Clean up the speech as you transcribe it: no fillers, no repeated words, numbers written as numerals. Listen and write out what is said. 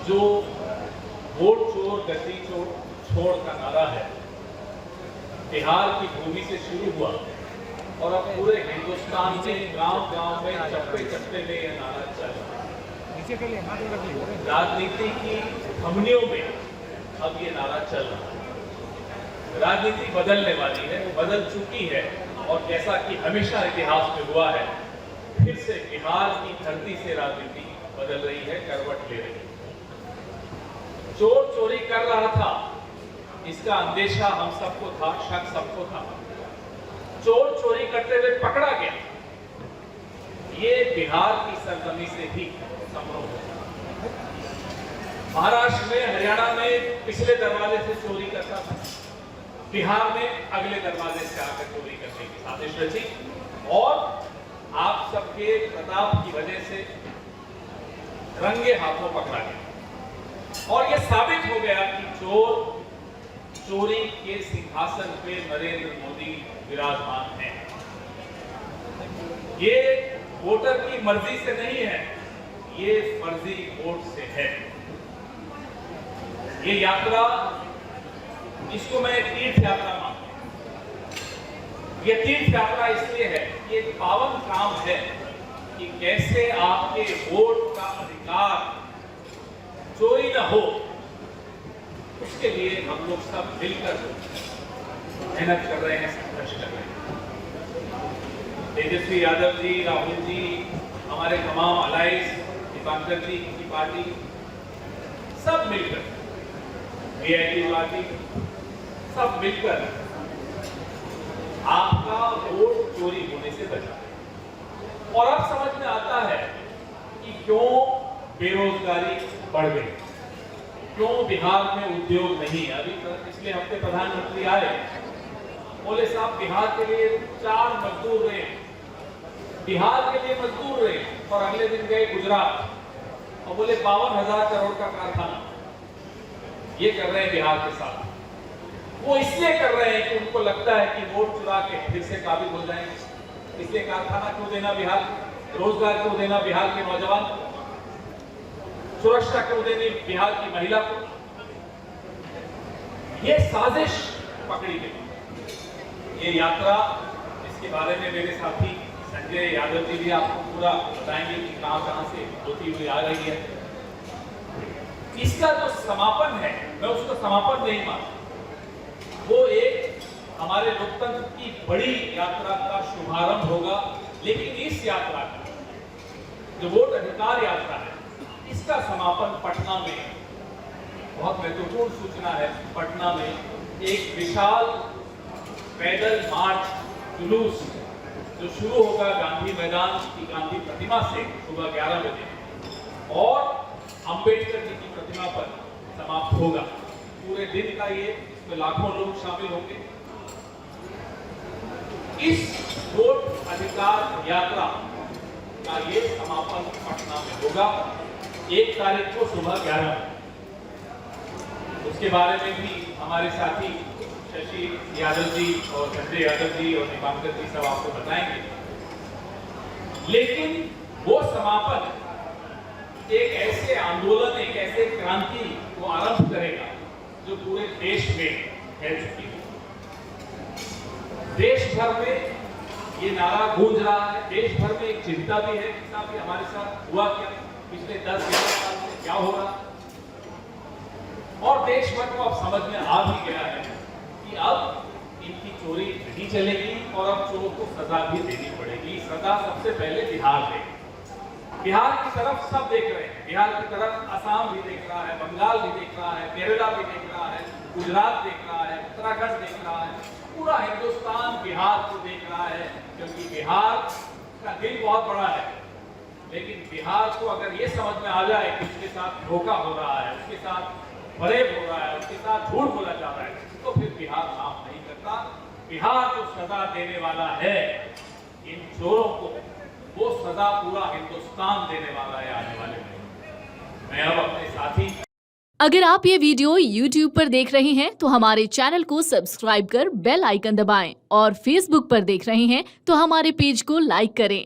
जो वोट चोर गद्दी छोड़ का नारा है, बिहार की भूमि से शुरू हुआ और अब पूरे हिंदुस्तान में गांव-गांव में चप्पे-चप्पे में यह नारा चल रहा है। राजनीति की धमनियों में अब ये नारा चल रहा है। राजनीति बदलने वाली है, बदल चुकी है और जैसा कि हमेशा इतिहास में हुआ है, फिर से बिहार की धरती से राजनीति बदल रही है, करवट ले रही है। चोर चोरी कर रहा था, इसका अंदेशा हम सबको था, शक सबको था। चोर चोरी करते हुए पकड़ा गया, ये बिहार की सरजमी से ही संभव है। महाराष्ट्र में, हरियाणा में पिछले दरवाजे से चोरी करता था, बिहार में अगले दरवाजे से आकर चोरी करने की साजिश रची और आप सबके प्रताप की वजह से रंगे हाथों पकड़ा गया। और यह साबित हो गया कि चोर चोरी के सिंहासन पे नरेंद्र मोदी विराजमान है। ये वोटर की मर्जी से नहीं है, ये फर्जी वोट से है। ये यात्रा, इसको मैं तीर्थ यात्रा मानता हूं। ये तीर्थ यात्रा इसलिए है, ये एक पावन काम है कि कैसे आपके वोट का अधिकार चोरी न हो, उसके लिए हम लोग सब मिलकर मेहनत कर रहे हैं, संघर्ष कर रहे हैं। तेजस्वी यादव जी, राहुल जी, हमारे तमाम अलाइज, दीपांकर जी की पार्टी, सब मिलकर, वीआईपी पार्टी, सब मिलकर आपका वोट चोरी होने से बचा। और अब समझ में आता है कि क्यों बेरोजगारी बढ़ गई, क्यों बिहार में उद्योग नहीं। अभी पिछले हफ्ते प्रधानमंत्री आए, बोले साहब बिहार के लिए 4 मजदूर रहे, बिहार के लिए मजदूर रहे, और अगले दिन गए गुजरात और बोले 52,000 करोड़ का कारखाना ये कर रहे हैं बिहार के साथ। वो इसलिए कर रहे हैं कि उनको लगता है कि वोट चुरा के फिर से काबिज हो जाएंगे, इसलिए कारखाना क्यों देना बिहार, रोजगार क्यों देना बिहार के नौजवान, सुरक्षा क्यों देनी बिहार की महिला को। ये साजिश पकड़ी गई। ये यात्रा, इसके बारे में मेरे साथी संजय यादव जी भी आपको पूरा बताएंगे कि कहां से होती हुई आ रही है। इसका जो समापन है, मैं उसको समापन नहीं मानता, वो एक हमारे लोकतंत्र की बड़ी यात्रा का शुभारंभ होगा। लेकिन इस यात्रा का जो वोट अधिकार यात्रा है, इसका समापन पटना में, बहुत महत्वपूर्ण सूचना है, पटना में एक विशाल पैदल मार्च जुलूस जो शुरू होगा गांधी मैदान की गांधी प्रतिमा से सुबह 11 बजे और अंबेडकर जी की प्रतिमा पर समाप्त होगा। पूरे दिन का ये, इसमें लाखों लोग शामिल होंगे। इस वोट अधिकार यात्रा का ये समापन पटना में होगा 1 तारीख को सुबह 11 बजे। उसके बारे में भी हमारे साथी शशि यादव जी और संजय यादव जी और दीपांकर जी सब आपको बताएंगे। लेकिन वो समापन एक ऐसे आंदोलन, एक ऐसे क्रांति को आरंभ करेगा जो पूरे देश में फैल चुकी है। देश भर में ये नारा गूंज रहा है, देश भर में एक चिंता भी है कि साहब हमारे साथ हुआ क्या, पिछले 10-11 साल से क्या हो रहा। और देश भर को अब समझ में आ भी गया है कि अब इनकी चोरी नहीं चलेगी और अब चोर को सजा भी देनी पड़ेगी। सजा सबसे पहले बिहार देगी। बिहार की तरफ सब देख रहे हैं, बिहार की तरफ असम भी देख रहा है, बंगाल भी देख रहा है, केरला भी देख रहा है, गुजरात देख रहा है, उत्तराखंड देख रहा है, पूरा हिंदुस्तान बिहार को देख रहा है। क्योंकि बिहार का दिल बहुत बड़ा है, लेकिन बिहार को अगर ये समझ में आ जाए कि उसके साथ धोखा हो रहा है, उसके साथ फरेब हो रहा है, उसके साथ झूठ बोला जा रहा है, तो फिर बिहार माफ नहीं करता। बिहार जो सजा देने वाला है इन चोरों को, वो सजा पूरा हिंदुस्तान देने वाला है आने वाले में। मैं अब अपने साथी, अगर आप ये वीडियो YouTube पर देख रहे हैं तो हमारे चैनल को सब्सक्राइब कर बेल आइकन दबाएं और Facebook पर देख रहे हैं तो हमारे पेज को लाइक करें।